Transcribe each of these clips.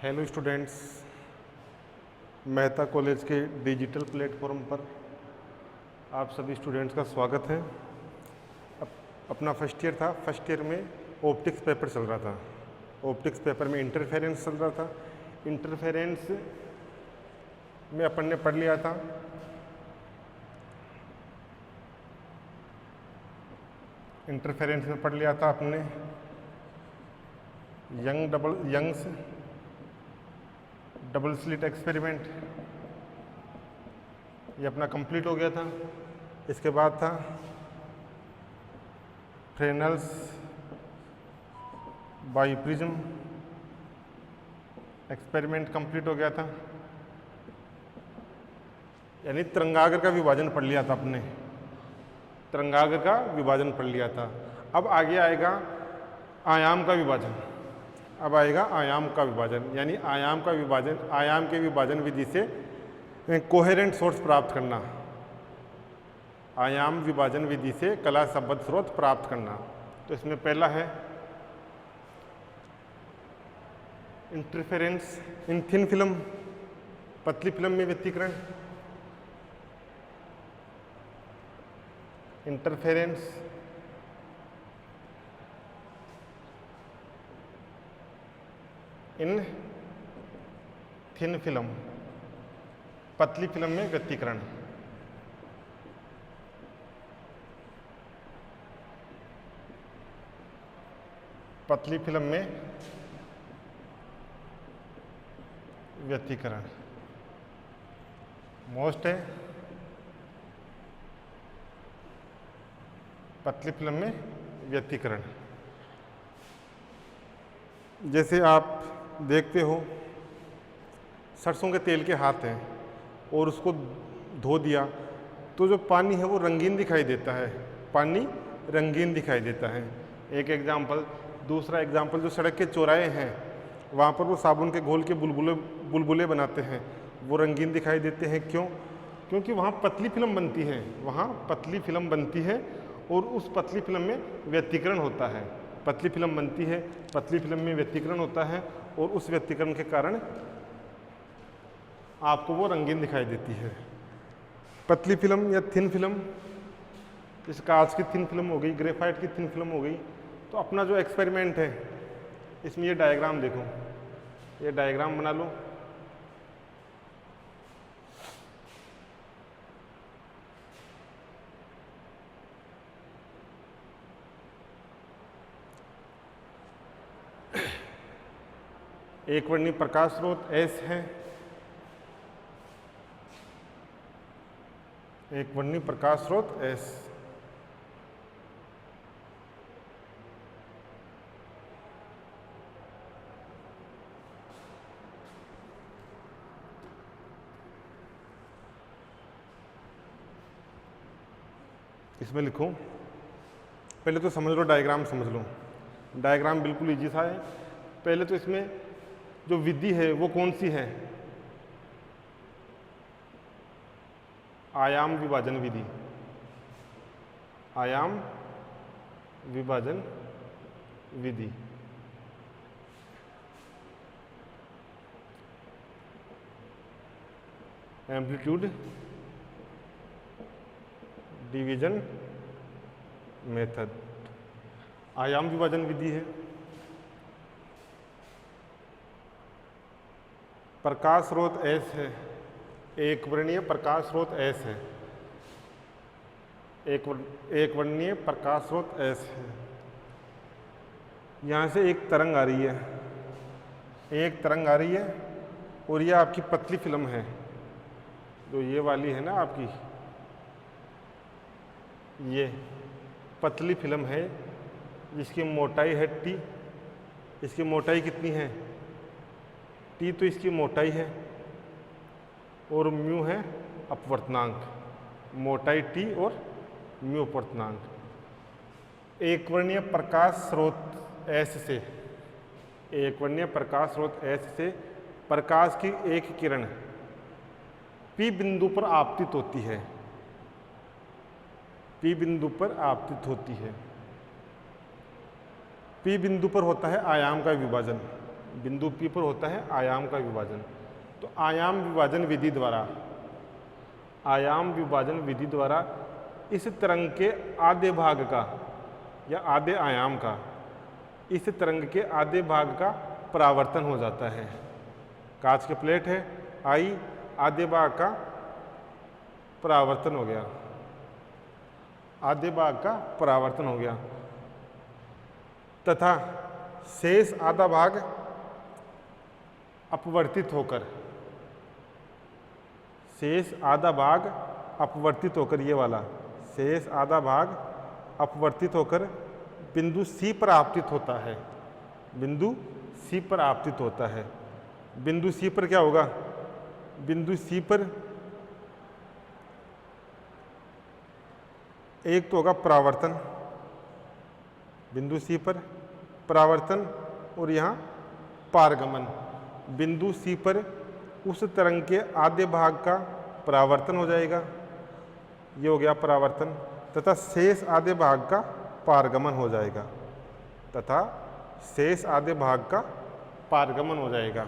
Hello students, Mehta college के digital platform पर आप सभी स्टूडेंट्स का स्वागत है। अपना फर्स्ट ईयर था। फर्स्ट ईयर में ऑप्टिक्स पेपर चल रहा था। ऑप्टिक्स पेपर में इंटरफेरेंस चल रहा था। इंटरफेरेंस में अपन ने पढ़ लिया था अपने यंग्स डबल स्लिट एक्सपेरिमेंट, ये अपना कंप्लीट हो गया था। इसके बाद था फ्रेनेल्स बाइप्रिज्म एक्सपेरिमेंट, कंप्लीट हो गया था। यानी तरंगाग्र का विभाजन पढ़ लिया था अपने, तरंगाग्र का विभाजन पढ़ लिया था। अब आगे आएगा आयाम का विभाजन। अब आएगा आयाम का विभाजन, यानी आयाम के विभाजन विधि से कोहेरेंट सोर्स प्राप्त करना। आयाम विभाजन विधि से कला संबद्ध स्रोत प्राप्त करना। तो इसमें पहला है इंटरफेरेंस इन थिन फिल्म, पतली फिल्म में व्यतिकरण। इंटरफेरेंस इन थिन फिल्म, पतली फिल्म में व्यतिकरण। पतली फिल्म में व्यतिकरण मोस्ट है। पतली फिल्म में व्यतिकरण, जैसे आप देखते हो सरसों के तेल के हाथ हैं और उसको धो दिया तो जो पानी है वो रंगीन दिखाई देता है, पानी रंगीन दिखाई देता है। एक एग्जाम्पल। दूसरा एग्जाम्पल, जो सड़क के चौराहे हैं वहाँ पर वो साबुन के घोल के बुलबुले बनाते हैं, वो रंगीन दिखाई देते हैं। क्यों? क्योंकि वहाँ पतली फिल्म बनती है, वहाँ पतली फिल्म बनती है और उस पतली फिल्म में व्यतिकरण होता है। पतली फिल्म बनती है, पतली फिल्म में व्यतिकरण होता है और उस व्यतिकरण के कारण आपको वो रंगीन दिखाई देती है। पतली फिल्म या थिन फिल्म, जैसे कांच की थिन फिल्म हो गई, ग्रेफाइट की थिन फिल्म हो गई। तो अपना जो एक्सपेरिमेंट है इसमें ये डायग्राम देखो, ये डायग्राम बना लो। एक वर्णीय प्रकाश स्रोत S है, एक वर्णीय प्रकाश स्रोत S। इसमें लिखो, पहले तो समझ लो, डायग्राम समझ लो। डायग्राम बिल्कुल इजी सा है। पहले तो इसमें जो विधि है वो कौन सी है? आयाम विभाजन विधि। आयाम विभाजन विधि। एम्पलीट्यूड डिवीजन मेथड आयाम विभाजन विधि है। प्रकाश स्रोत S है, एक वर्णीय प्रकाश स्रोत S है, एक वर्णीय प्रकाश स्रोत S है। यहाँ से एक तरंग आ रही है, एक तरंग आ रही है और ये आपकी पतली फिल्म है, जो ये वाली है ना आपकी, ये पतली फिल्म है जिसकी मोटाई है T। इसकी मोटाई कितनी है? T तो इसकी मोटाई है और म्यू है अपवर्तनांक। मोटाई T और म्यू अपवर्तनांक। एक वर्णीय प्रकाश स्रोत S से, एक वर्णीय प्रकाश स्रोत S से प्रकाश की एक किरण P बिंदु पर आपतित होती है, P बिंदु पर आपतित होती है। P बिंदु पर होता है आयाम का विभाजन। बिंदु P पर होता है आयाम का विभाजन। तो आयाम विभाजन विधि द्वारा इस तरंग के आधे भाग का या आधे आयाम का, इस तरंग के आधे भाग का परावर्तन हो जाता है। कांच की प्लेट है, आई, आधे भाग का परावर्तन हो गया, आधे भाग का परावर्तन हो गया, तथा शेष आधा भाग अपवर्तित होकर, शेष आधा भाग अपवर्तित होकर, ये वाला शेष आधा भाग अपवर्तित होकर बिंदु C पर आपतित होता है। बिंदु C पर आपतित होता है। बिंदु C पर क्या होगा? बिंदु C पर एक तो होगा परावर्तन, बिंदु C पर परावर्तन, और यहाँ पारगमन। बिंदु C पर उस तरंग के आधे भाग का परावर्तन हो जाएगा, ये हो गया परावर्तन, तथा शेष आधे भाग का पारगमन हो जाएगा, तथा शेष आधे भाग का पारगमन हो जाएगा।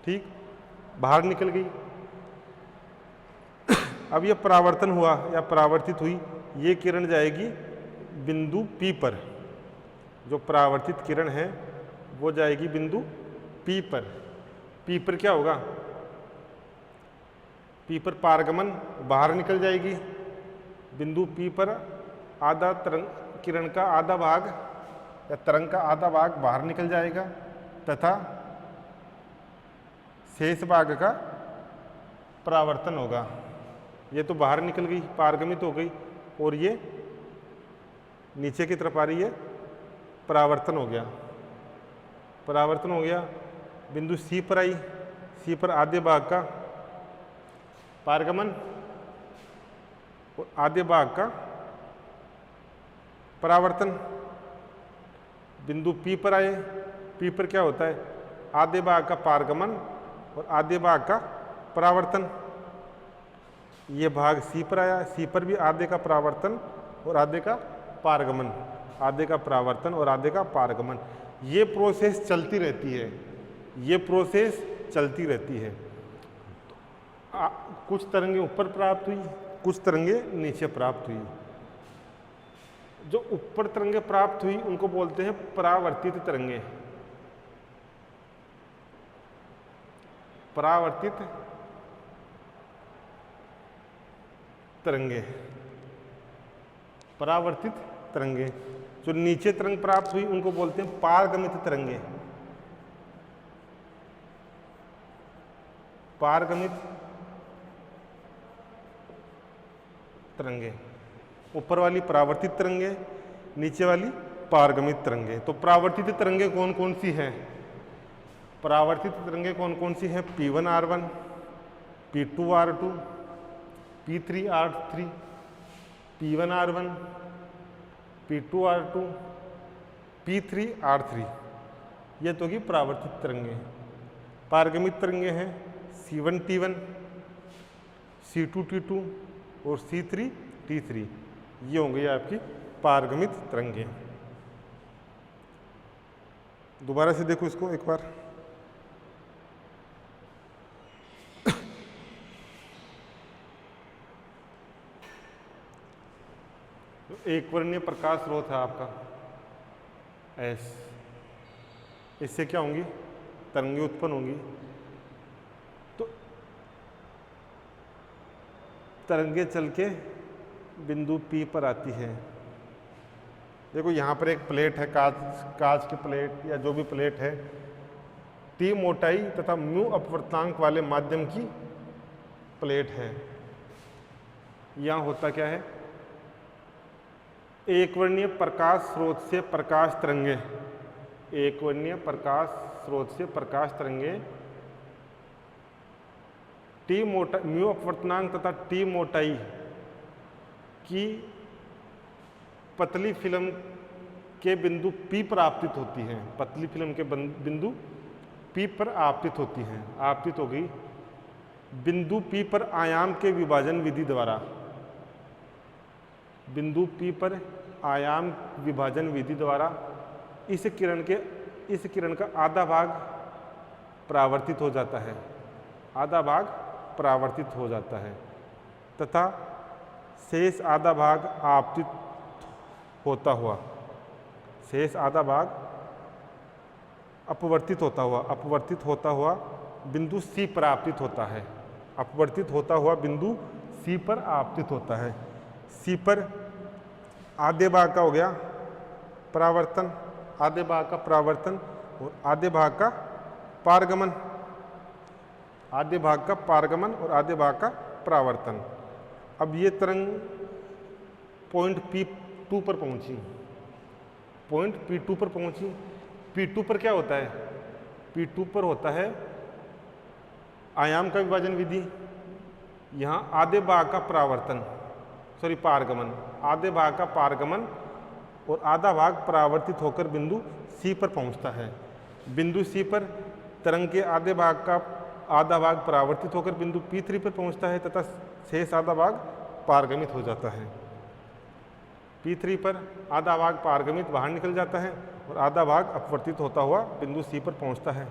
ठीक, बाहर निकल गई। अब ये परावर्तन हुआ या परावर्तित हुई, ये किरण जाएगी बिंदु P पर। जो परावर्तित किरण है वो जाएगी बिंदु P पर। P पर क्या होगा? P पर पारगमन, बाहर निकल जाएगी। बिंदु P पर आधा तरंग किरण का आधा भाग या तरंग का आधा भाग बाहर निकल जाएगा, तथा शेष भाग का परावर्तन होगा। ये तो बाहर निकल गई, पारगमित हो गई, और ये नीचे की तरफ आ रही है, परावर्तन हो गया। परावर्तन हो गया, बिंदु C पर आई, C पर आधे भाग का पारगमन और आधे भाग का परावर्तन। बिंदु P पर आए, P पर क्या होता है? आधे भाग का पारगमन और आधे भाग का परावर्तन। ये भाग C पर आया, C पर भी आधे का परावर्तन और आधे का पारगमन, आधे का परावर्तन और आधे का पारगमन। ये प्रोसेस चलती रहती है, ये प्रोसेस चलती रहती है। कुछ तरंगें ऊपर प्राप्त हुई, कुछ तरंगें नीचे प्राप्त हुई। जो ऊपर तरंगें प्राप्त हुई उनको बोलते हैं परावर्तित तरंगें। परावर्तित तरंगें, परावर्तित तरंगें। जो नीचे तरंग प्राप्त हुई उनको बोलते हैं पारगमित तरंगें। पारगमित तरंगें, ऊपर वाली परावर्तित तरंगें, नीचे वाली पारगमित तरंगें। तो परावर्तित तरंगें कौन कौन सी हैं? परावर्तित तरंगें कौन कौन सी हैं? P1R1, P2R2, P3R3, P1R1, P2R2, P3R3। ये तो की परावर्तित तरंगें। पारगमित तरंगें हैं C1T1, C2T2 और C3T3। ये होंगी आपकी पारगमित तरंगें। दोबारा से देखो इसको एक बार। एक वर्णीय प्रकाश स्रोत है आपका S, इससे क्या होंगी? तरंगें उत्पन्न होंगी। तो तरंगें चल के बिंदु P पर आती है। देखो यहाँ पर एक प्लेट है, कांच की प्लेट या जो भी प्लेट है, T मोटाई तथा म्यू अपवर्तनांक वाले माध्यम की प्लेट है। यहाँ होता क्या है? एक वर्णीय प्रकाश स्रोत से प्रकाश तरंगें, एक वर्णीय प्रकाश स्रोत से प्रकाश तरंगें T मोटा म्यू अपवर्तनांक तथा T मोटाई की पतली फिल्म के बिंदु P पर आपतित होती हैं। पतली फिल्म के बिंदु P पर आपतित होती हैं। आपतित हो गई बिंदु P पर आयाम के विभाजन विधि द्वारा। बिंदु P पर आयाम विभाजन विधि द्वारा इस किरण के इस किरण का आधा भाग परावर्तित हो जाता है, आधा भाग परावर्तित हो जाता है तथा शेष आधा भाग आपतित होता हुआ, शेष आधा भाग अपवर्तित होता हुआ बिंदु सी पर आपतित होता है, अपवर्तित होता हुआ बिंदु सी पर आपतित होता है। सी पर आधे भाग का हो गया परावर्तन, आधे भाग का परावर्तन और आधे भाग का पारगमन, आधे भाग का पारगमन और आधे भाग का परावर्तन। अब ये तरंग पॉइंट P2 पर पहुंची, पॉइंट P2 पर पहुंची। P2 पर क्या होता है? P2 पर होता है आयाम का विभाजन विधि, यहाँ आधे भाग का परावर्तन, सॉरी पारगमन, आधे भाग का पारगमन और आधा भाग परावर्तित होकर बिंदु C पर पहुंचता है। बिंदु C पर तरंग के आधे भाग का आधा भाग परावर्तित होकर बिंदु P3 पर पहुंचता है तथा शेष आधा भाग पारगमित हो जाता है। P3 पर आधा भाग पारगमित बाहर निकल जाता है और आधा भाग अपवर्तित होता हुआ बिंदु C पर पहुंचता है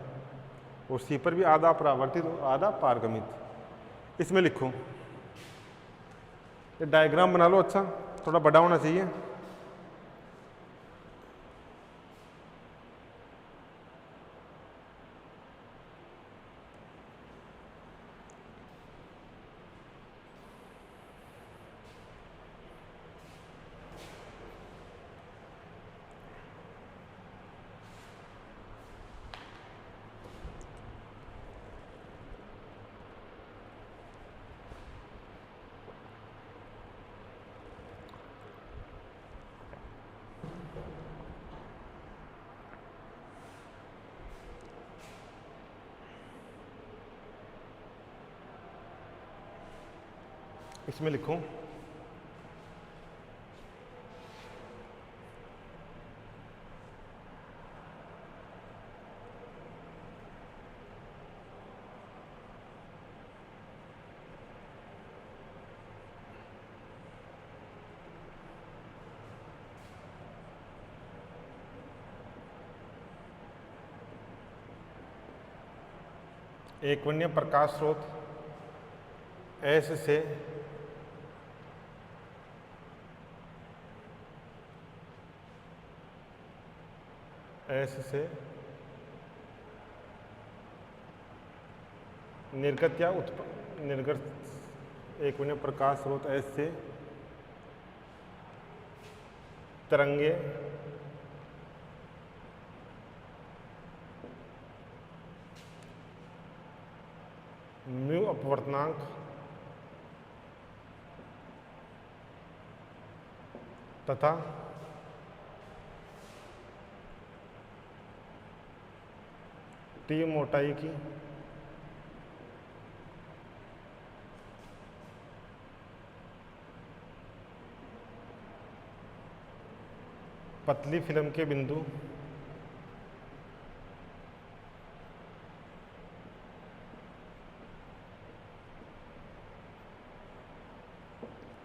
और C पर भी आधा परावर्तित और आधा पारगमित। इसमें लिखो, ये डायग्राम बना लो, अच्छा थोड़ा बड़ा होना चाहिए। इसमें लिखो, एकवर्णीय प्रकाश स्रोत S से निर्गत या निर्गत, एकवर्णीय प्रकाश स्रोत S से तरंगे म्यू अपवर्तनांक तथा टी मोटाई की पतली फिल्म के बिंदु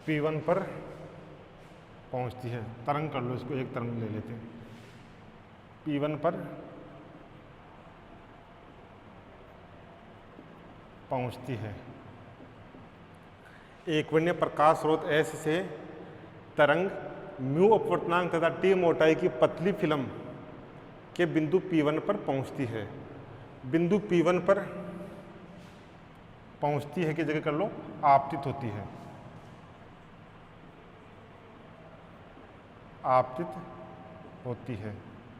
P1 पर पहुंचती है। तरंग कर लो, इसको एक तरंग ले लेते हैं। P1 पर पहुंचती है। एकवर्णीय प्रकाश स्रोत S से तरंग म्यू अपवर्तनांक तथा टी मोटाई की पतली फिल्म के बिंदु P1 पर पहुंचती है। बिंदु P1 पर पहुंचती है की जगह कर लो आपतित होती है, आपतित होती है,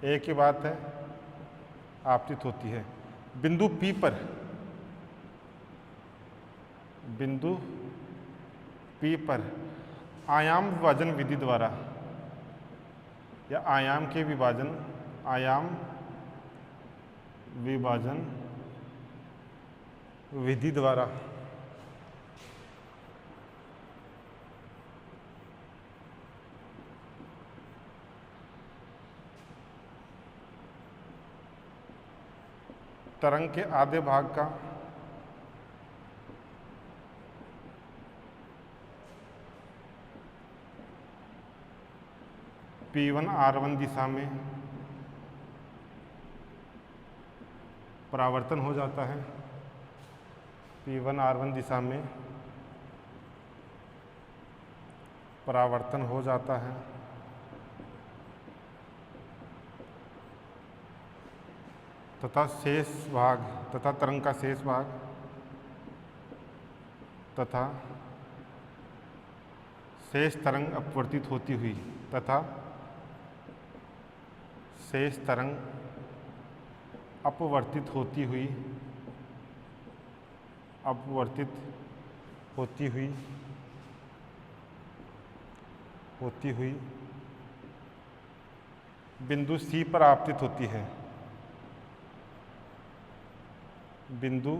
एक ही बात है, आपतित होती है। बिंदु P पर, बिंदु P पर आयाम विभाजन विधि द्वारा या आयाम के विभाजन, आयाम विभाजन विधि द्वारा तरंग के आधे भाग का P1 R1 दिशा में परावर्तन हो जाता है P1 R1 दिशा में परावर्तन हो जाता है तथा तरंग का शेष भाग तथा शेष तरंग अपवर्तित होती हुई अपवर्तित होती हुई बिंदु C पर आपतित होती है। बिंदु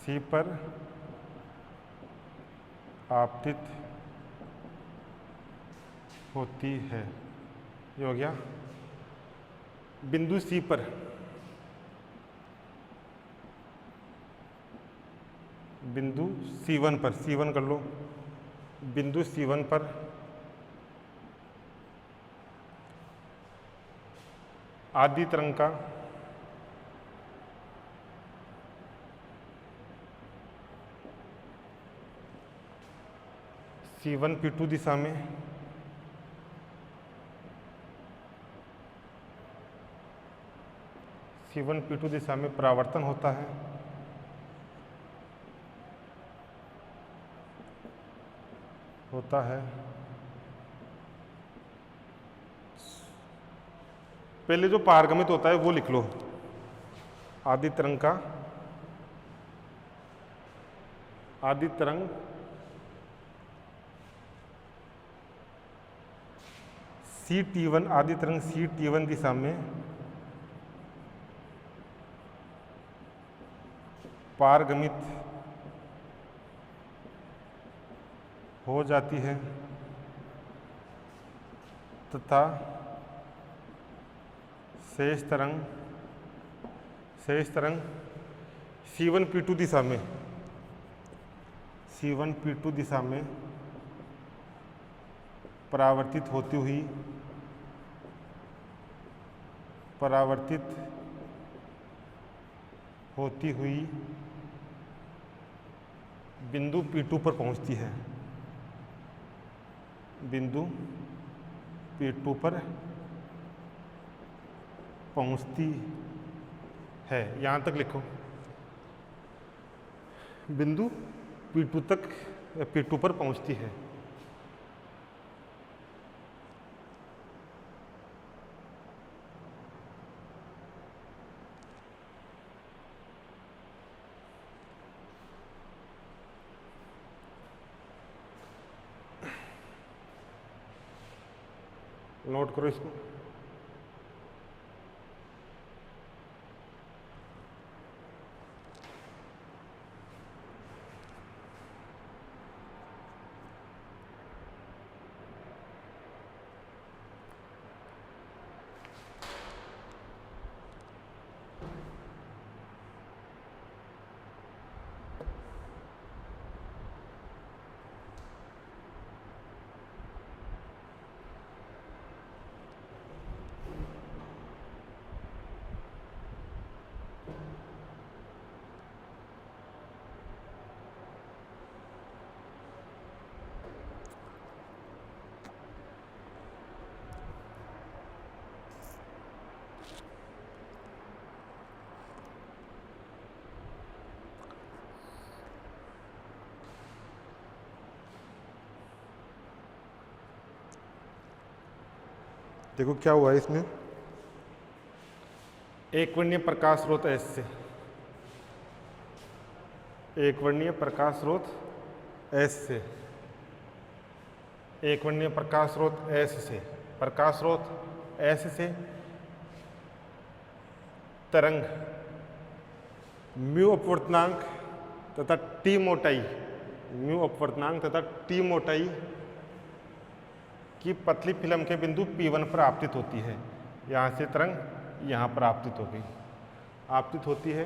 C पर आपतित होती है। ये हो गया बिंदु C पर बिंदु C1 पर C1 कर लो। बिंदु C1 पर आदि तरंग का C1 P2 दिशा में परावर्तन होता है पहले जो पारगमित होता है वो लिख लो। आदि तरंग CT1 आदि तरंग CT1 दिशा में पारगमित हो जाती है तथा शेष तरंग C1 P2 दिशा में परावर्तित होती हुई बिंदु P2 पर पहुंचती है। बिंदु P2 पर पहुंचती है, यहाँ तक लिखो। बिंदु P2 पर पहुंचती है। नोट करो इसको। देखो क्या हुआ है इसमें। एक वर्णीय प्रकाश स्रोत S से प्रकाश स्रोत S से तरंग म्यू अपवर्तनांक तथा टी मोटाई की पतली फिल्म के बिंदु P1 पर आपतित होती है। यहाँ से तरंग यहाँ पर आपतित होती है।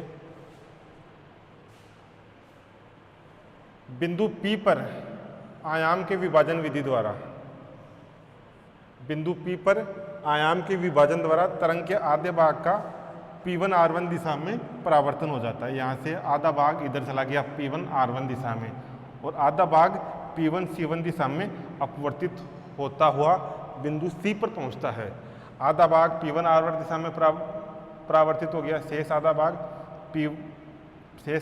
बिंदु P पर आयाम के विभाजन विधि द्वारा तरंग के आधे भाग का P1 R1 दिशा में परावर्तन हो जाता है। यहाँ से आधा भाग इधर चला गया P1 R1 दिशा में, और आधा भाग P1 C1 दिशा में अपवर्तित होता हुआ बिंदु C पर पहुँचता है। आधा भाग P1 R1 दिशा में परावर्तित हो गया, शेष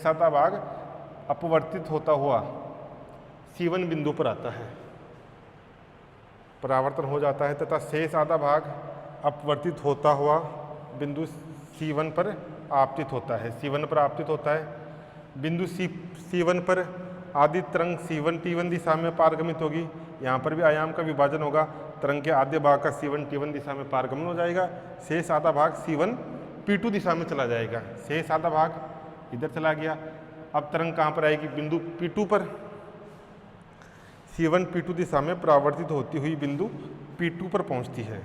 आधा भाग अपवर्तित होता हुआ C1 बिंदु पर आता है, परावर्तन हो जाता है, तथा शेष आधा भाग अपवर्तित होता हुआ बिंदु C1 पर आपतित होता है। C1 पर आपतित होता है। बिंदु C1 पर आदि तरंग C1 T1 दिशा में पारगमित होगी। यहाँ पर भी आयाम का विभाजन होगा। तरंग के आधे भाग का C1 T1 दिशा में पारगमन हो जाएगा, शेष आधा भाग C1 P2 दिशा में चला जाएगा। शेष आधा भाग इधर चला गया। अब तरंग कहाँ पर आएगी? बिंदु P2 पर। C1 P2 दिशा में परावर्तित होती हुई बिंदु P2 पर पहुँचती है।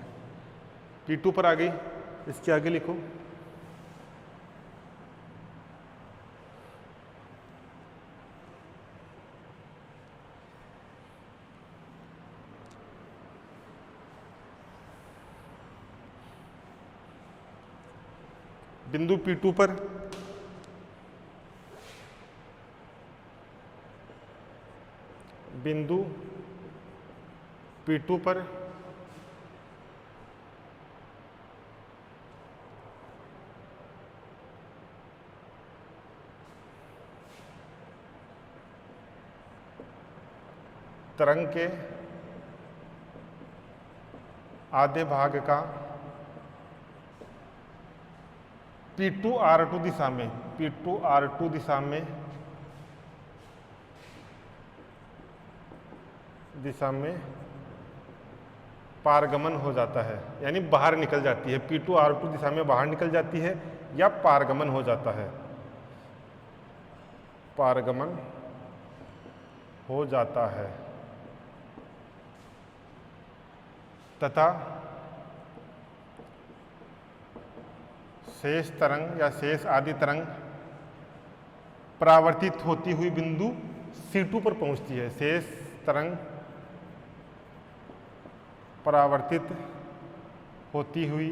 P2 पर आ गई, इसके आगे लिखो। बिंदु P2 पर तरंग के आधे भाग का P2 R2 दिशा में पारगमन हो जाता है, यानी बाहर निकल जाती है। P2 R2 दिशा में बाहर निकल जाती है या पारगमन हो जाता है, पारगमन हो जाता है, तथा शेष तरंग या शेष आदि तरंग परावर्तित होती हुई बिंदु C2 पर पहुंचती है। शेष तरंग परावर्तित होती हुई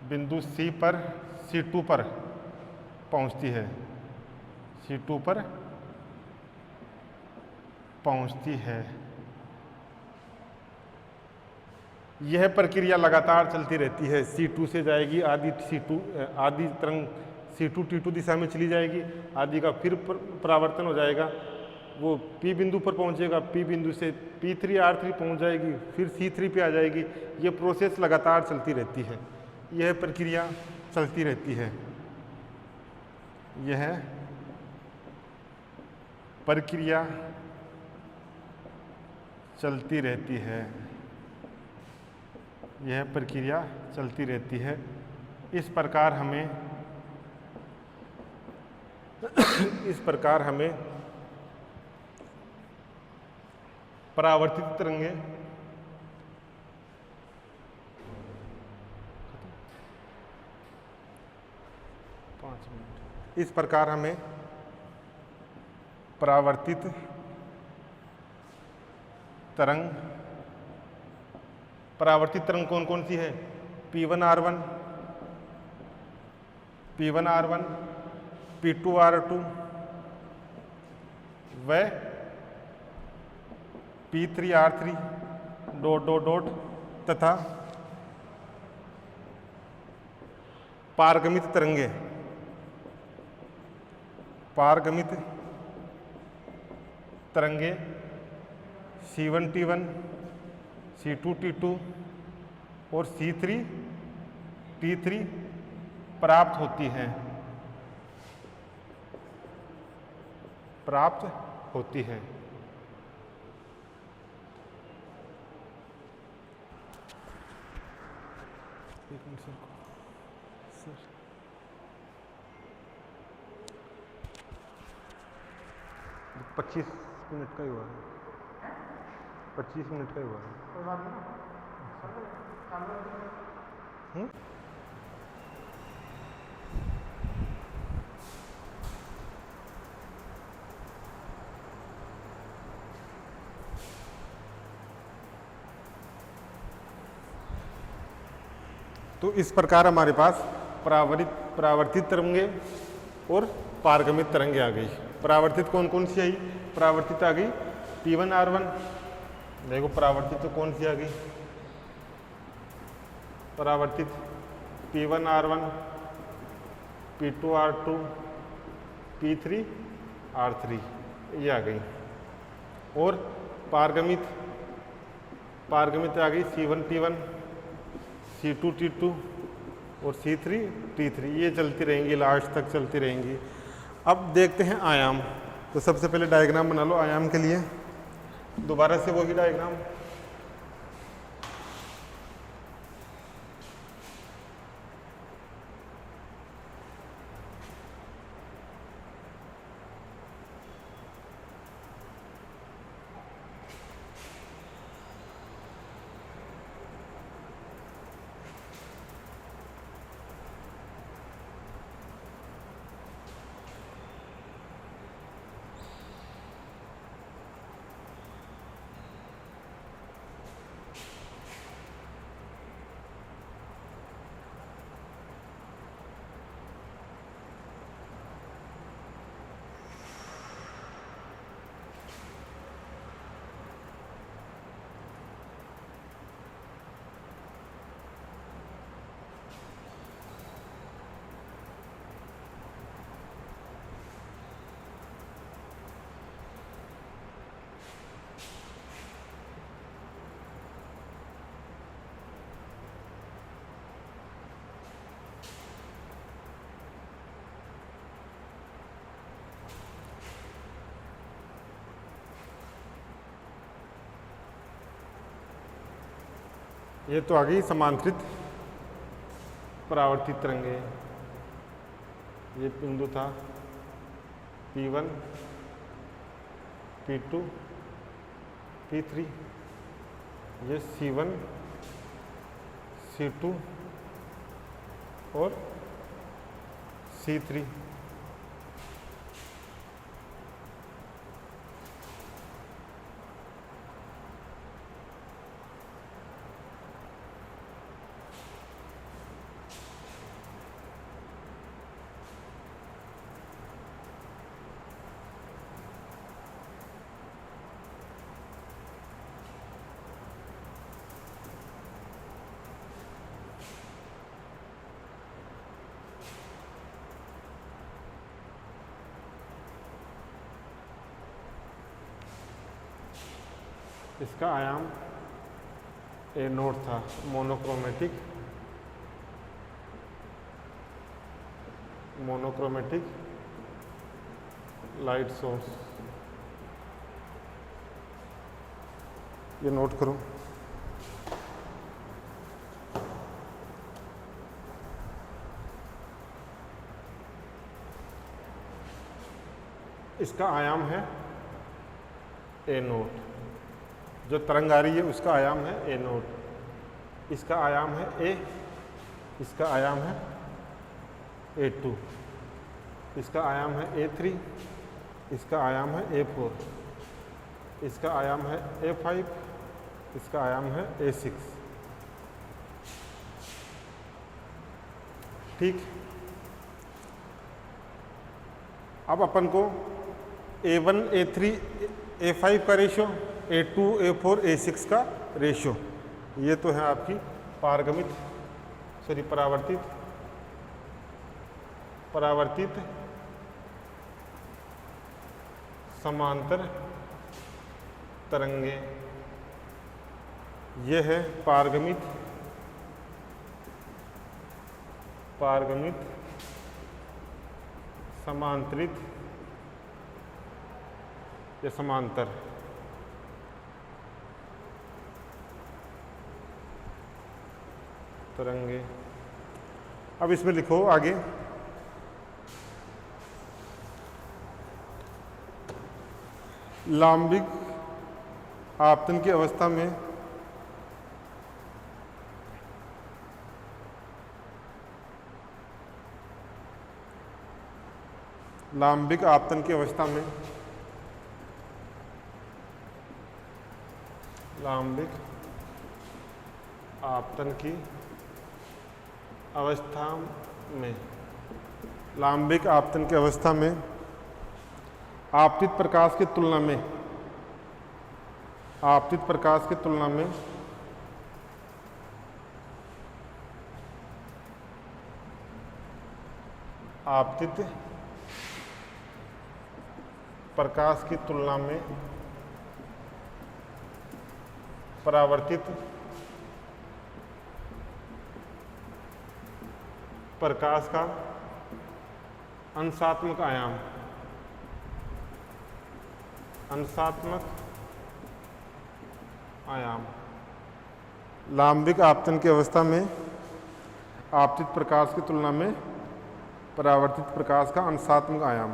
बिंदु C2 पर पहुंचती है, C2 पर पहुंचती है। यह प्रक्रिया लगातार चलती रहती है। C2 से जाएगी, आदि तरंग C2 T2 दिशा में चली जाएगी, आदि का फिर परावर्तन हो जाएगा, वो P बिंदु पर पहुंचेगा, P बिंदु से P3 R3 पहुंच जाएगी, फिर C3 पे आ जाएगी। ये प्रोसेस लगातार चलती रहती है, यह प्रक्रिया चलती रहती है, यह प्रक्रिया चलती रहती है, यह प्रक्रिया चलती रहती है। इस प्रकार हमें परावर्तित तरंगें इस प्रकार हमें परावर्तित तरंग कौन कौन सी है? P1 R1, P2 R2 व P3 R3 ... तथा पारगमित तरंगे C1 T1, C2 T2 और C3 T3 प्राप्त होती है। एक मिनट सर, 25 मिनट का ही हुआ है, 25 मिनट का ही हुआ है। तो इस प्रकार हमारे पास परावर्तित तरंगे और पारगमित तरंगे आ गई। परावर्तित कौन कौन सी आई? परावर्तित आ गई P1 R1। देखो परावर्तित तो कौन सी आ गई? परावर्तित P1 R1, P2 R2, P3 R3 ये आ गई। और पारगमित आ गई C1 T1, C2 T2 और C3 T3। ये चलती रहेंगी, लास्ट तक चलती रहेंगी। अब देखते हैं आयाम। तो सबसे पहले डायग्राम बना लो आयाम के लिए। दोबारा से वही डायग्राम। ये तो आ गई समांतरित परावर्तित तरंगे। ये बिंदु था P1, P2, P3। ये C1, C2 और C3। इसका आयाम A0 था, मोनोक्रोमेटिक लाइट सोर्स। ये नोट करो। इसका आयाम है A0। जो तरंग आ रही है उसका आयाम है A0। इसका आयाम है A, इसका आयाम है A2, इसका आयाम है A3, इसका आयाम है A4, इसका आयाम है A5, इसका आयाम है A6। ठीक। अब अपन को A1, A3, A5 का रेशो, A2, A4, A6 का रेशो, ये तो है आपकी परावर्तित समांतर तरंगे। ये है पारगमित समांतरित या समांतर। तरंगे। अब इसमें लिखो आगे लांबिक आपतन की अवस्था में लांबिक आपतन की अवस्था में लांबिक आपतन की अवस्था में, लांबिक आपतन की अवस्था में आपतित प्रकाश की तुलना में, आपतित प्रकाश की तुलना में आपतित प्रकाश की तुलना में परावर्तित प्रकाश का अंशात्मक आयाम, अंशात्मक आयाम, लांबिक आपतन की अवस्था में आपतित प्रकाश की तुलना में परावर्तित प्रकाश का अंशात्मक आयाम।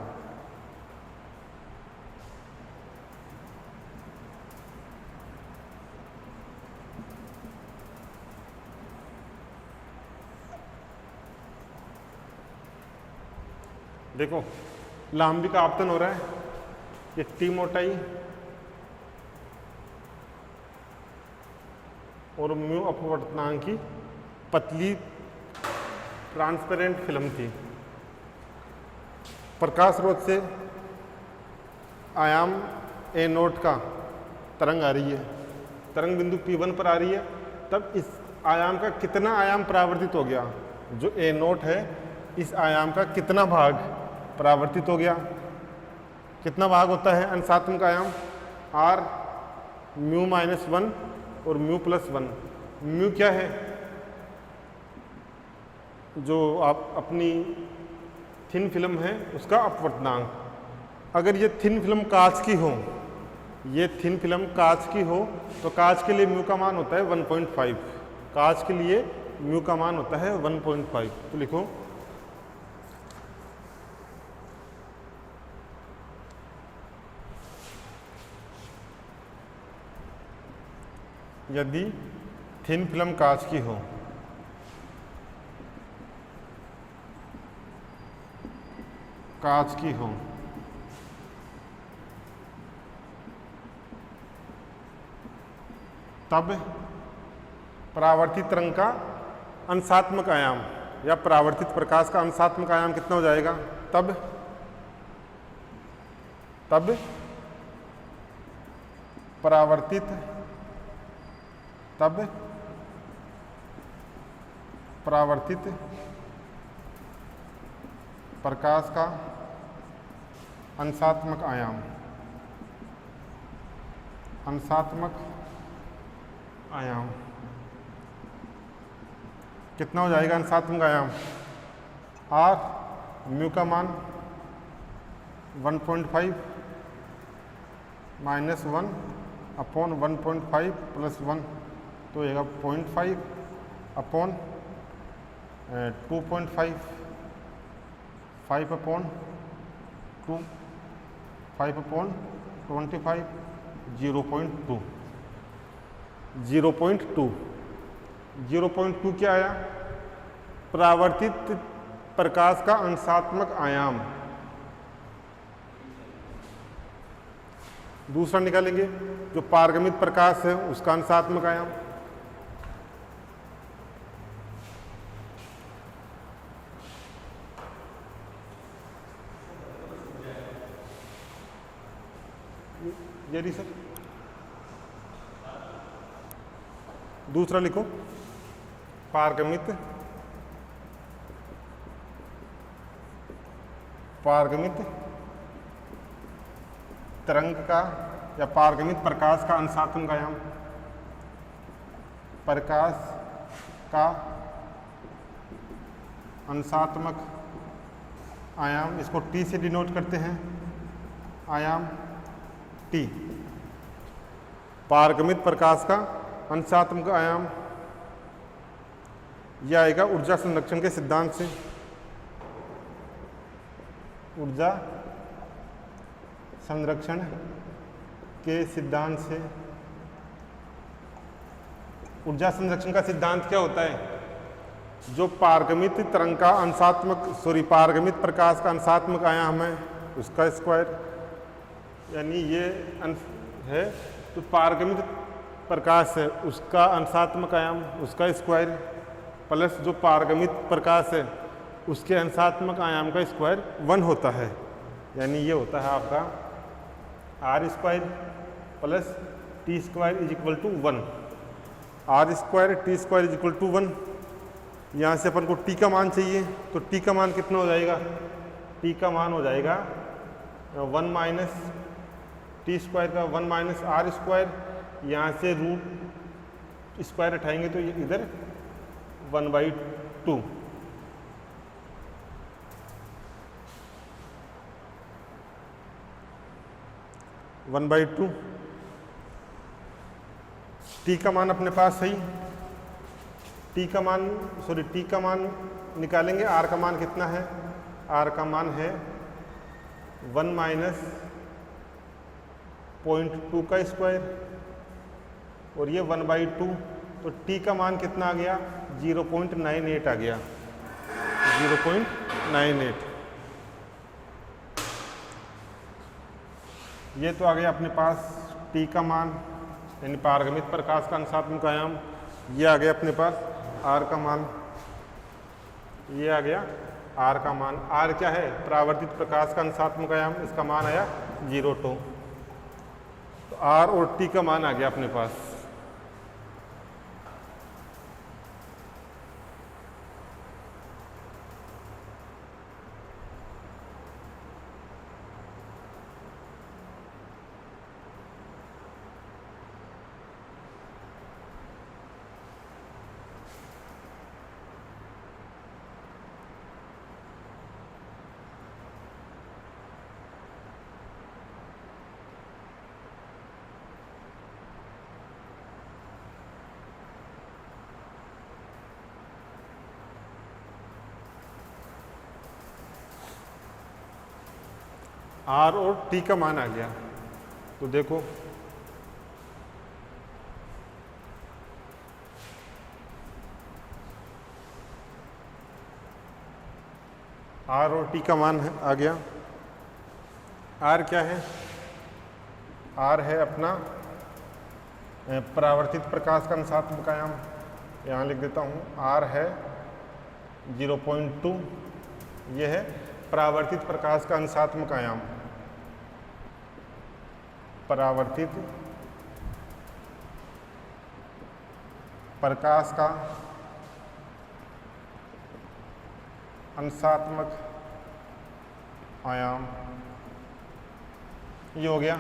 देखो लांबिक आपतन हो रहा है, ये टी मोटाई और म्यू अपवर्तनांक की पतली ट्रांसपेरेंट फिल्म थी। प्रकाश स्रोत से आयाम ए नोट का तरंग आ रही है, तरंग बिंदु P1 पर आ रही है, तब इस आयाम का कितना आयाम परावर्तित हो गया, जो ए नोट है इस आयाम का कितना भाग परावर्तित हो गया। कितना भाग होता है अंशात्मक आयाम, R μ-1 और μ+1। म्यू क्या है, जो आप अपनी थिन फिल्म है उसका अपवर्तनांक। अगर ये थिन फिल्म कांच की हो, ये थिन फिल्म कांच की हो तो कांच के लिए म्यू का मान होता है 1.5, कांच के लिए म्यू का मान होता है 1.5। तो लिखो यदि थिन फिल्म कांच की हो, कांच की हो तब परावर्तित तरंग का अंशात्मक आयाम या परावर्तित प्रकाश का अंशात्मक आयाम कितना हो जाएगा, तब परावर्तित प्रकाश का अंशात्मक आयाम, अंशात्मक आयाम कितना हो जाएगा अंशात्मक आयाम, R म्यू का मान 1.5 -1 अपॉन 1.5 + 1 तो होगा 0.5 अपॉन 2.5, 5 अपॉन 2, 5 अपॉन 25, 0.2, 0.2 क्या आया, परावर्तित प्रकाश का अंशात्मक आयाम। दूसरा निकालेंगे जो पारगमित प्रकाश है उसका अंशात्मक आयाम। यदि सर दूसरा लिखो, पारगमित तरंग का या पारगमित प्रकाश का अंशात्मक आयाम, प्रकाश का अंशात्मक आयाम, इसको T से डिनोट करते हैं, आयाम T। पारगमित प्रकाश का अंशात्मक आयाम यह आएगा ऊर्जा संरक्षण के सिद्धांत से, ऊर्जा संरक्षण के सिद्धांत से। ऊर्जा संरक्षण का सिद्धांत क्या होता है, जो पारगमित तरंग का पारगमित प्रकाश का अंशात्मक आयाम है उसका स्क्वायर, यानी ये है तो पारगमित प्रकाश है उसका अंशात्मक आयाम उसका स्क्वायर प्लस जो पारगमित प्रकाश है उसके अंशात्मक आयाम का स्क्वायर 1 होता है। यानी ये होता है आपका R square plus T square is equal to 1। R square T square is equal to 1। यहाँ से अपन को टी का मान चाहिए, तो टी का मान कितना हो जाएगा? टी का मान हो जाएगा 1 माइनस टी स्क्वायर का 1 माइनस आर स्क्वायर। यहाँ से रूट स्क्वायर उठाएंगे तो ये इधर 1/2। टी का मान अपने पास सही, टी का मान निकालेंगे। आर का मान कितना है? आर का मान है 1 माइनस 0.2 का स्क्वायर और ये 1/2। तो टी का मान कितना आ गया? 0.98 आ गया, 0.98। ये तो आ गया अपने पास टी का मान, यानी पारगमित प्रकाश का अंशात्मक आयाम। ये आ गया अपने पास आर का मान, ये आ गया आर का मान। आर क्या है? परावर्तित प्रकाश का अंशात्मक आयाम, इसका मान आया 0.2। तो आर और टी का मान आ गया अपने पास। आर और टी का मान आ गया। तो देखो आर और टी का मान आ गया। आर क्या है? आर है अपना परावर्तित प्रकाश का अंशात्मक आयाम, यहाँ लिख देता हूँ। आर है 0.2, ये है परावर्तित प्रकाश का अंशात्मक आयाम। परावर्तित प्रकाश का अंशात्मक आयाम, ये हो गया।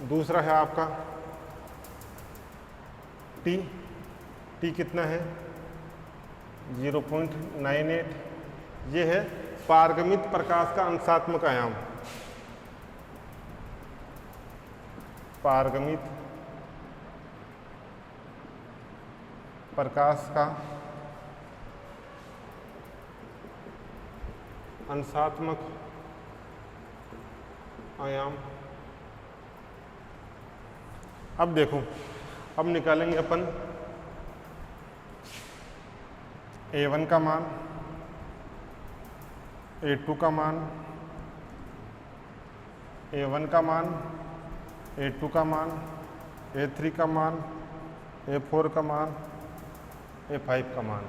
दूसरा है आपका टी। टी कितना है? 0.98। ये है पारगमित प्रकाश का अंशात्मक आयाम। पारगमित प्रकाश का अंशात्मक आयाम। अब देखो, अब निकालेंगे अपन A1 का मान, A2 का मान, A1 का मान, A2 का मान, A3 का मान, A4 का मान, A5 का मान।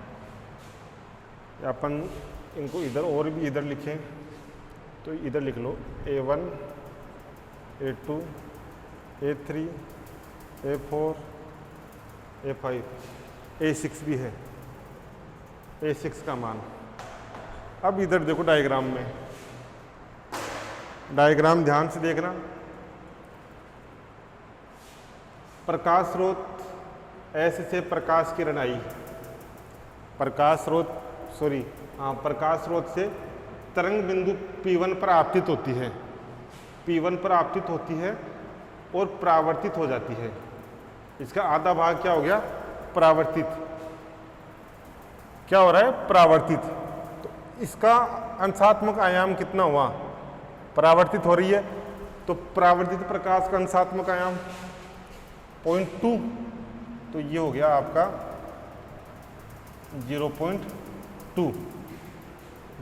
अपन इनको इधर और भी इधर लिखें तो इधर लिख लो A1, A2, A3, A4, A5, A6 भी है, A6 का मान। अब इधर देखो डायग्राम में, डायग्राम ध्यान से देखना। प्रकाश स्रोत ऐसे से प्रकाश किरण आई, प्रकाश स्रोत से तरंग बिंदु P1 पर आपतित होती है, P1 पर आपतित होती है और परावर्तित हो जाती है। इसका आधा भाग क्या हो गया? परावर्तित। क्या हो रहा है? परावर्तित। तो इसका अंशात्मक आयाम कितना हुआ? परावर्तित हो रही है, तो परावर्तित प्रकाश का अंशात्मक आयाम 0.2। तो ये हो गया आपका 0.2,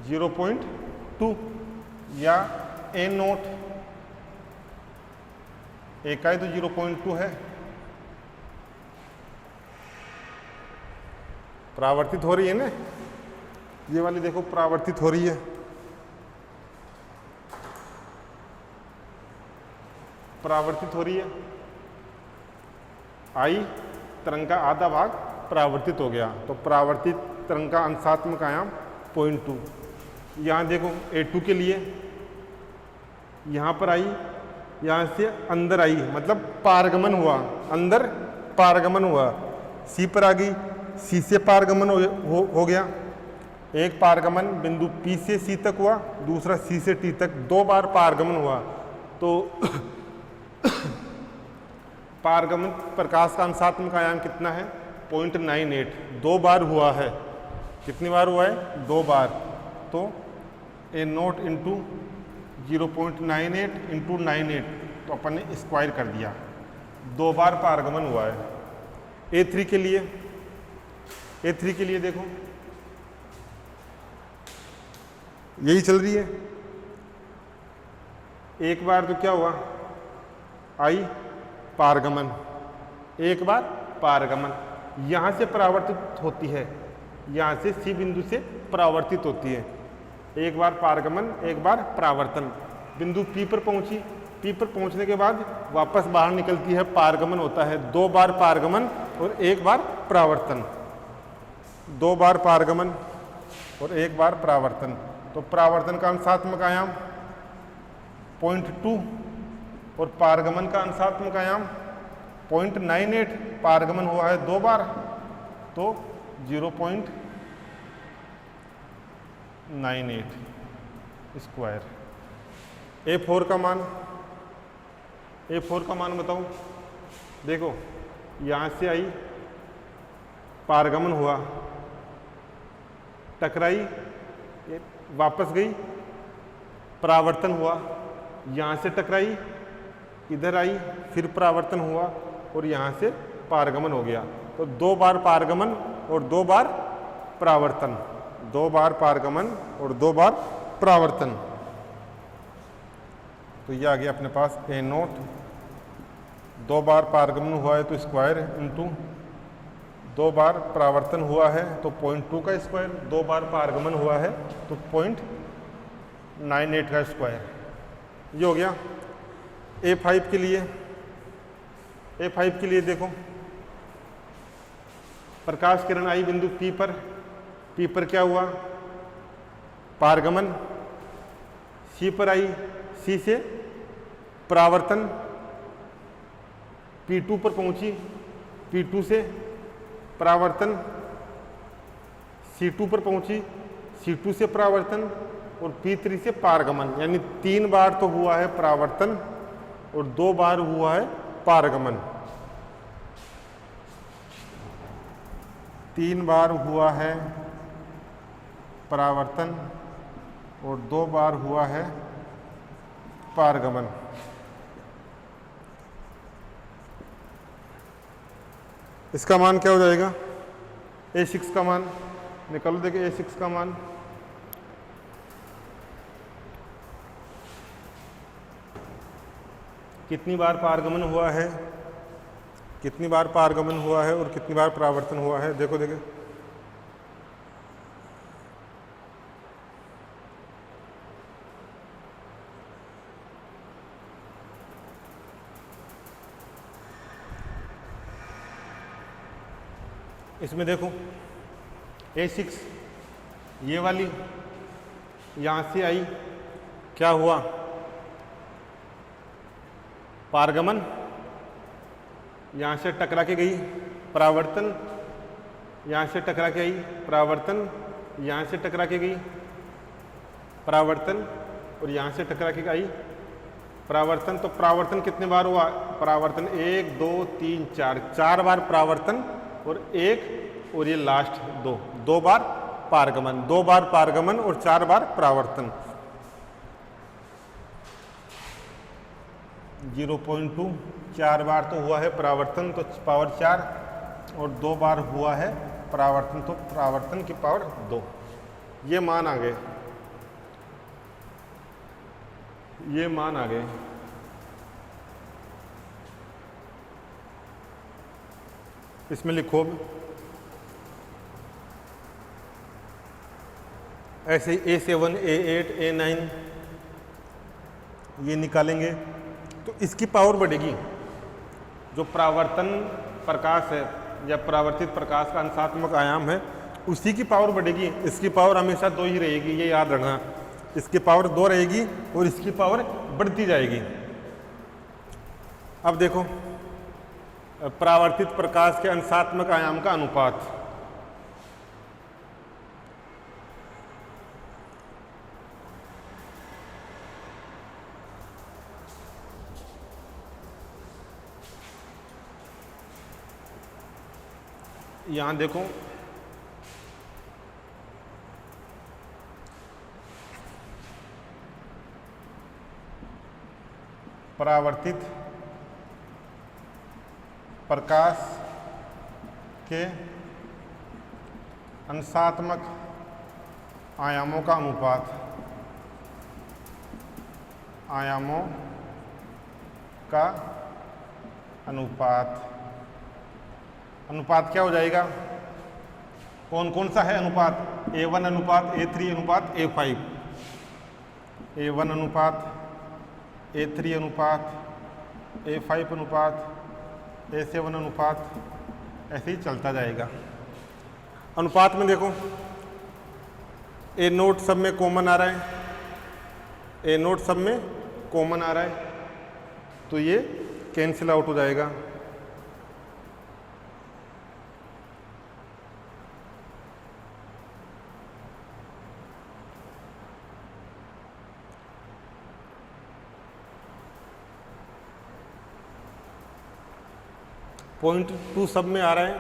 0.2 या A0। एक है तो 0.2 है। परावर्तित हो रही है ना, ये वाली देखो परावर्तित हो रही है। परावर्तित हो रही है, आई तरंग का आधा भाग परावर्तित हो गया, तो परावर्तित तरंग का अंशात्मक आयाम 0.2। यहाँ देखो A2 के लिए यहाँ पर आई, यहाँ से अंदर आई, मतलब पारगमन हुआ, अंदर पारगमन हुआ, C पर आ गई, C से पारगमन हो गया। एक पारगमन बिंदु P से C तक हुआ, दूसरा C से T तक, 2 बार पारगमन हुआ। तो पारगमन प्रकाश का अंशात्मक आयाम कितना है? 0.98, 2 बार हुआ है। कितनी बार हुआ है? 2 बार। तो A0 इंटू 0.98 इंटू 98, तो अपन ने स्क्वायर कर दिया, 2 बार पारगमन हुआ है। A3 के लिए, A3 के लिए देखो यही चल रही है। एक बार तो क्या हुआ, आई पारगमन, एक बार पारगमन, यहाँ से परावर्तित होती है, यहाँ से C बिंदु से परावर्तित होती है। एक बार पारगमन, एक बार परावर्तन। बिंदु P पर पहुंची, P पर पहुंचने के बाद वापस बाहर निकलती है, पारगमन होता है। 2 बार पारगमन और 1 बार परावर्तन, 2 बार पारगमन और 1 बार परावर्तन। तो परावर्तन का अंशात्मक आयाम 0.2 और पारगमन का अंशात्मक आयाम 0.98। पारगमन हुआ है 2 बार, तो 0.98 स्क्वायर। A4 का मान, A4 का मान बताओ। देखो यहाँ से आई, पारगमन हुआ, टकराई, वापस गई, परावर्तन हुआ, यहाँ से टकराई, इधर आई, फिर परावर्तन हुआ और यहाँ से पारगमन हो गया। तो 2 बार पारगमन और 2 बार परावर्तन, 2 बार पारगमन और 2 बार परावर्तन। तो ये आ गया अपने पास A0, 2 बार पारगमन हुआ है तो स्क्वायर इंटू 2 बार परावर्तन हुआ है तो 0.2 का स्क्वायर, 2 बार पारगमन हुआ है तो 0.98 का स्क्वायर। ये हो गया। A5 के लिए, A5 के लिए देखो, प्रकाश किरण आई बिंदु P पर, P पर क्या हुआ, पारगमन, C पर आई, C से परावर्तन, P2 पर पहुंची, P2 से परावर्तन, C2 पर पहुंची, C2 से परावर्तन और P3 से पारगमन। यानी 3 बार तो हुआ है परावर्तन और 2 बार हुआ है पारगमन। 3 बार हुआ है परावर्तन और 2 बार हुआ है पारगमन। इसका मान क्या हो जाएगा? A6 का मान निकालो। देखिए A6 का मान कितनी बार पारगमन हुआ है, कितनी बार पारगमन हुआ है और कितनी बार परावर्तन हुआ है। देखो देखिए, इसमें देखो A6 ये वाली यहाँ से आई, क्या हुआ, पारगमन, यहाँ से टकरा के गई, परावर्तन, यहाँ से टकरा के आई, परावर्तन, यहाँ से टकरा के गई, परावर्तन और यहाँ से टकरा के आई, परावर्तन। तो परावर्तन कितने बार हुआ? परावर्तन 1 2 3 4, 4 बार परावर्तन और 1 और ये लास्ट 2 बार पारगमन, 2 बार पारगमन और 4 बार परावर्तन। 0.2, 4 बार तो हुआ है परावर्तन तो पावर 4 और 2 बार हुआ है परावर्तन तो परावर्तन की पावर 2। ये मान आ गए, ये मान आ गए। इसमें लिखो ऐसे ही A7, A8, A9 ये निकालेंगे तो इसकी पावर बढ़ेगी। जो परावर्तन प्रकाश है या परावर्तित प्रकाश का अंशात्मक आयाम है उसी की पावर बढ़ेगी, इसकी पावर हमेशा 2 ही रहेगी, ये याद रखना। इसकी पावर 2 रहेगी और इसकी पावर बढ़ती जाएगी। अब देखो परावर्तित प्रकाश के अंशात्मक आयाम का अनुपात, यहां देखो परावर्तित प्रकाश के अंशात्मक आयामों का अनुपात, आयामों का अनुपात, अनुपात क्या हो जाएगा? कौन कौन सा है अनुपात? A1 अनुपात A3 अनुपात A5, A1 अनुपात A3 अनुपात A5 अनुपात A7 अनुपात, ऐसे ही चलता जाएगा। अनुपात में देखो A नोट सब में कॉमन आ रहा है, A नोट सब में कॉमन आ रहा है तो ये कैंसिल आउट हो जाएगा। .2 सब में आ रहा है,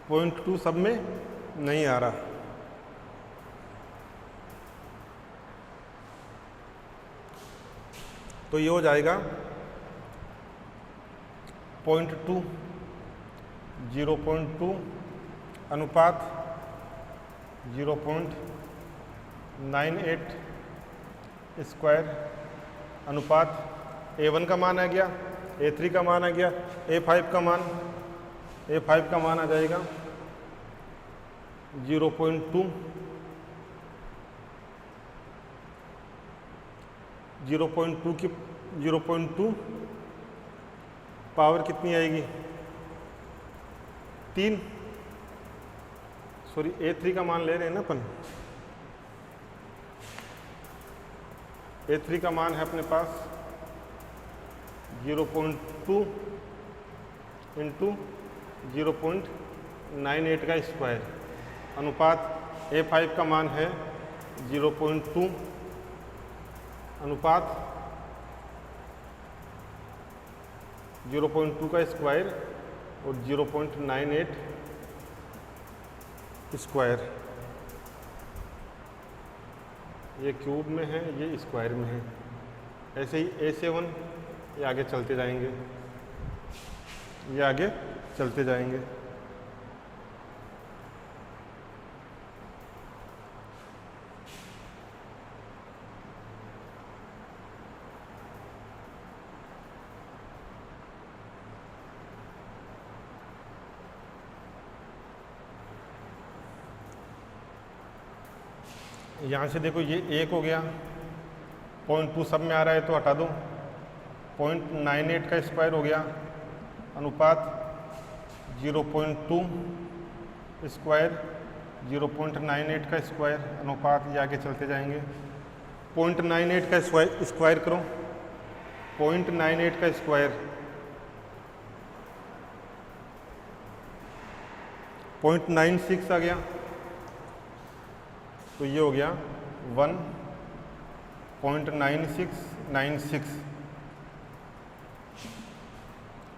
.2 सब में नहीं आ रहा। तो ये हो जाएगा 0.2, 0.2 अनुपात 0.98 स्क्वायर अनुपात A1 का मान आ गया, A3 का मान आ गया, A5 का मान आ जाएगा 0.2, 0.2 की 0.2 पावर कितनी आएगी? 3, सॉरी A3 का मान ले रहे हैं ना अपन, A3 का मान है अपने पास 0.2 इंटू 0.98 का स्क्वायर अनुपात A5 का मान है 0.2 अनुपात 0.2 का स्क्वायर और 0.98 स्क्वायर। ये क्यूब में है, ये स्क्वायर में है। ऐसे ही A7 ये आगे चलते जाएंगे, ये आगे चलते जाएंगे। यहाँ से देखो ये 1 हो गया, 0.2 सब में आ रहा है तो हटा दो, 0.98 का स्क्वायर हो गया अनुपात 0.2 स्क्वायर 0.98 का स्क्वायर अनुपात, ये आगे चलते जाएंगे। 0.98 का स्क्वायर करो, 0.98 का स्क्वायर 0.96 आ गया तो ये हो गया 1.9696।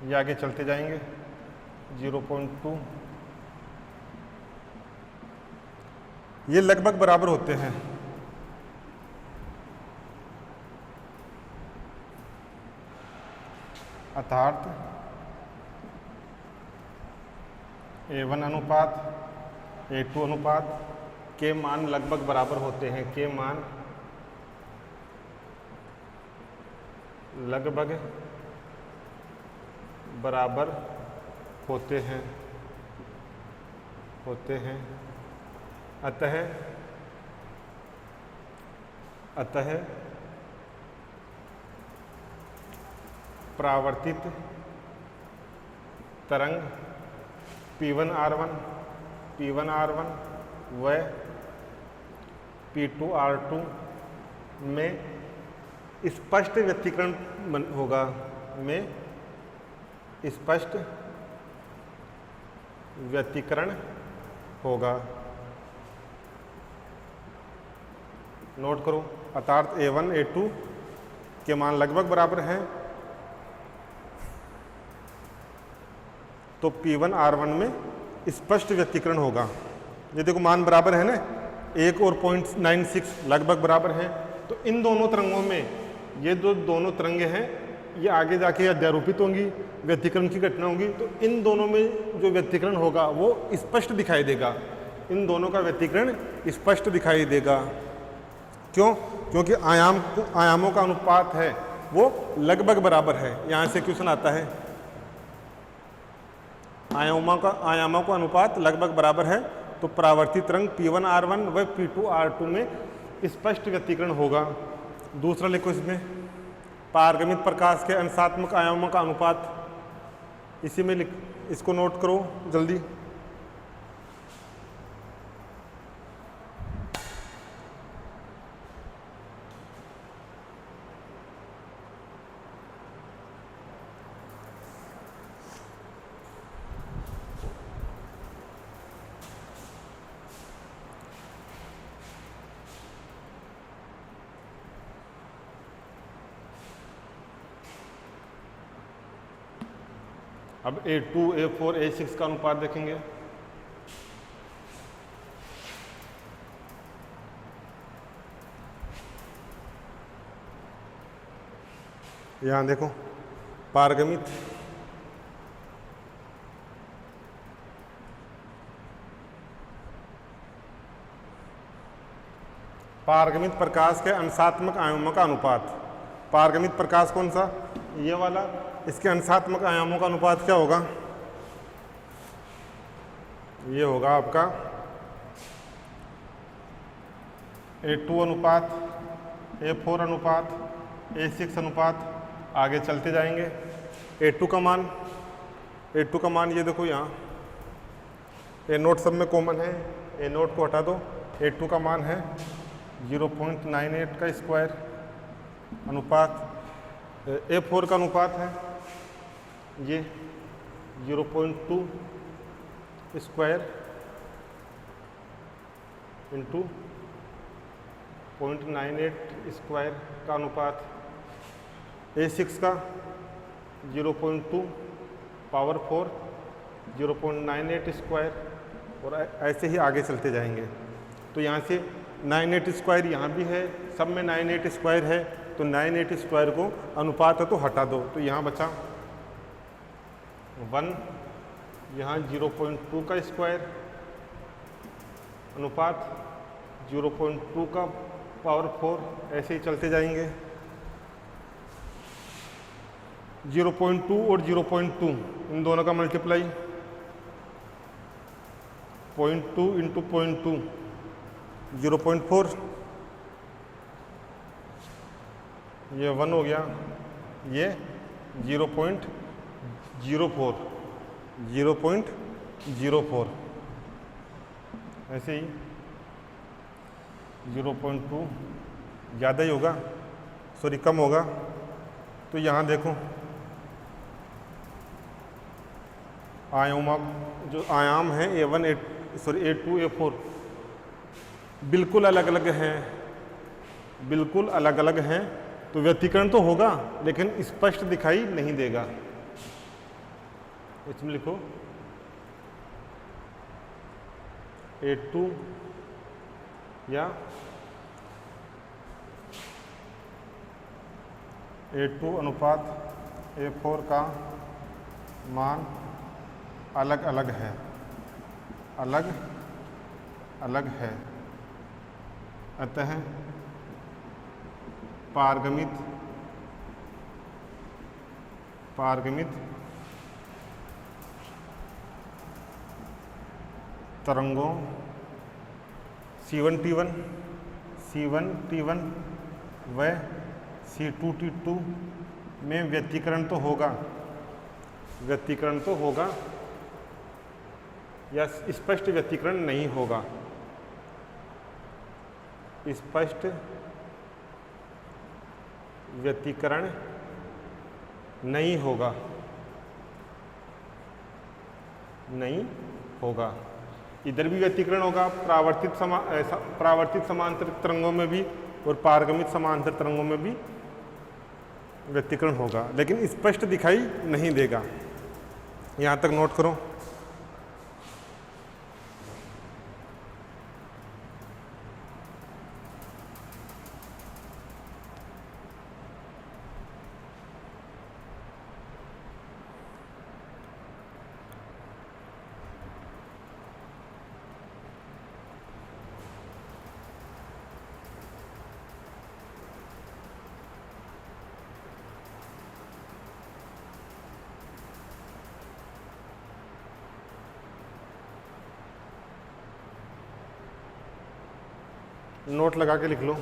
ये आगे चलते जाएंगे 0.2, ये लगभग बराबर होते हैं। अर्थात A1 अनुपात A2 अनुपात के मान लगभग बराबर होते हैं, के मान लगभग बराबर होते हैं अतः परावर्तित तरंग P1R1 व P2R2 में स्पष्ट व्यतिकरण होगा, नोट करो। अर्थात A1 A2 के मान लगभग बराबर हैं, तो P1R1 में स्पष्ट व्यतिकरण होगा। ये देखो मान बराबर है ना, 1 और 0.96 लगभग बराबर है। तो इन दोनों तरंगों में, ये जो दोनों तरंगें हैं, ये आगे जाके अध्यारोपित होंगी, व्यतिकरण की घटना होगी। तो इन दोनों में जो व्यतिकरण होगा वो स्पष्ट दिखाई देगा, इन दोनों का व्यतिकरण स्पष्ट दिखाई देगा। क्यों? क्योंकि आयामों का अनुपात है वो लगभग बराबर है। यहाँ से क्वेश्चन आता है, आयामों का अनुपात लगभग बराबर है, तो परावर्तित तरंग P1R1 व P2R2 में स्पष्ट व्यतिकरण होगा। दूसरा लिखो इसमें, पारगमित प्रकाश के अंशात्मक आयामों का अनुपात, इसी में इसको नोट करो जल्दी। अब A2, A4, A6 का अनुपात देखेंगे। यहाँ देखो, पारगमित प्रकाश के अंशात्मक आयामों का अनुपात। पारगमित प्रकाश कौन सा? ये वाला। इसके अंशात्मक आयामों का अनुपात क्या होगा? ये होगा आपका A2 अनुपात, A4 अनुपात, A6 अनुपात। आगे चलते जाएंगे। A2 का मान ये देखो यहाँ, A नोट सब में कॉमन है, A नोट को हटा दो। A2 का मान है 0.98 का स्क्वायर अनुपात। A4 का अनुपात है ये 0.2 स्क्वायर इंटू 0.98 स्क्वायर का अनुपात। A6 का 0.2 पावर 4 0.98 स्क्वायर, और ऐसे ही आगे चलते जाएंगे। तो यहाँ से 98 स्क्वायर यहाँ भी है, सब में 98 स्क्वायर है, तो 98 स्क्वायर को अनुपात है तो हटा दो, तो यहाँ बचा 1, यहाँ 0.2 का स्क्वायर अनुपात 0.2 का पावर 4, ऐसे ही चलते जाएंगे। 0.2 और 0.2 इन दोनों का मल्टीप्लाई, 0.2 इंटू 0.2 0.4, ये 1 हो गया, ये 0.04 ऐसे ही 0.2 ज़्यादा ही होगा, सॉरी कम होगा। तो यहाँ देखो जो आयाम है A2 A4 बिल्कुल अलग अलग हैं, तो व्यतिकरण तो होगा लेकिन स्पष्ट दिखाई नहीं देगा। इसमें लिखो A2 या A2 अनुपात A4 का मान अलग अलग है, अतः पारगमित तरंगों C1T1 व C2T2 में व्यतिकरण तो होगा, या स्पष्ट व्यतिकरण नहीं होगा। स्पष्ट व्यतिकरण नहीं होगा, इधर भी व्यतिकरण होगा, परावर्तित समांतर तरंगों में भी और पारगमित समांतर तरंगों में भी व्यतिकरण होगा, लेकिन स्पष्ट दिखाई नहीं देगा। यहाँ तक नोट करो। नोट लगा के लिख लो।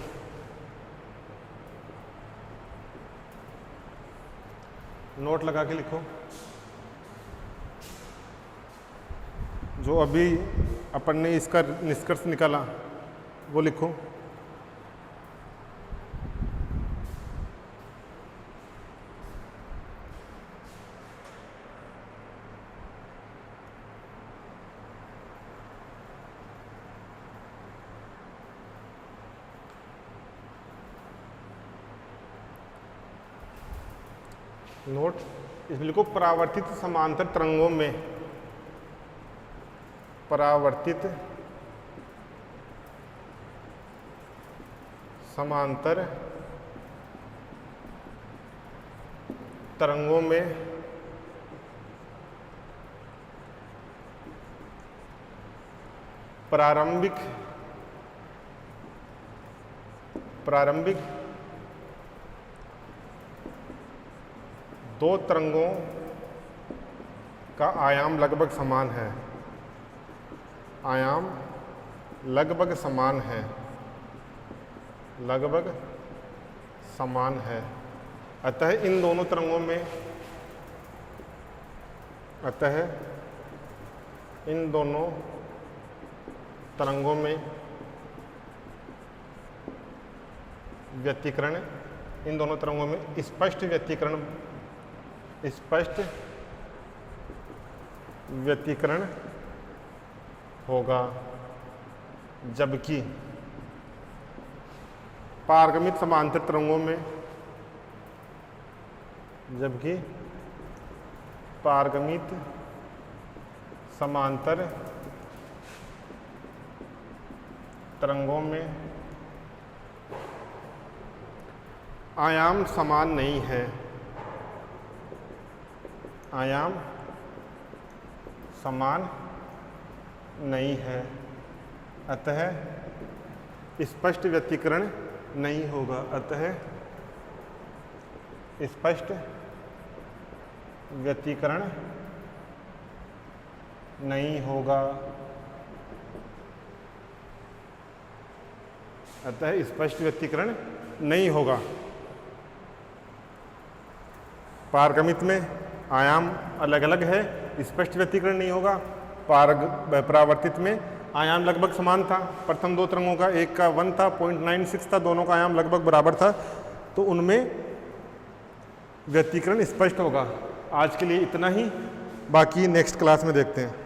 नोट लगा के लिखो। जो अभी अपन ने इसका निष्कर्ष निकाला वो लिखो। नोट इसमें लिखो, परावर्तित समांतर तरंगों में, परावर्तित समांतर तरंगों में प्रारंभिक दो तरंगों का आयाम लगभग समान है, आयाम लगभग समान है, लगभग समान है। अतः इन दोनों तरंगों में, अतः इन दोनों तरंगों में व्यतिकरण, इन दोनों तरंगों में स्पष्ट व्यतिकरण होगा, जबकि पारगमित समांतर तरंगों में, जबकि पारगमित समांतर तरंगों में आयाम समान नहीं है, आयाम समान नहीं है, अतः स्पष्ट व्यतिकरण नहीं होगा, अतः स्पष्ट व्यतिकरण नहीं होगा, अतः स्पष्ट व्यतिकरण नहीं होगा। पारगमित में आयाम अलग अलग है, स्पष्ट व्यतिकरण नहीं होगा। परावर्तित में आयाम लगभग समान था, प्रथम दो तरंगों का, एक का 1 था, 0.96 था, दोनों का आयाम लगभग बराबर था, तो उनमें व्यतिकरण स्पष्ट होगा। आज के लिए इतना ही, बाकी नेक्स्ट क्लास में देखते हैं।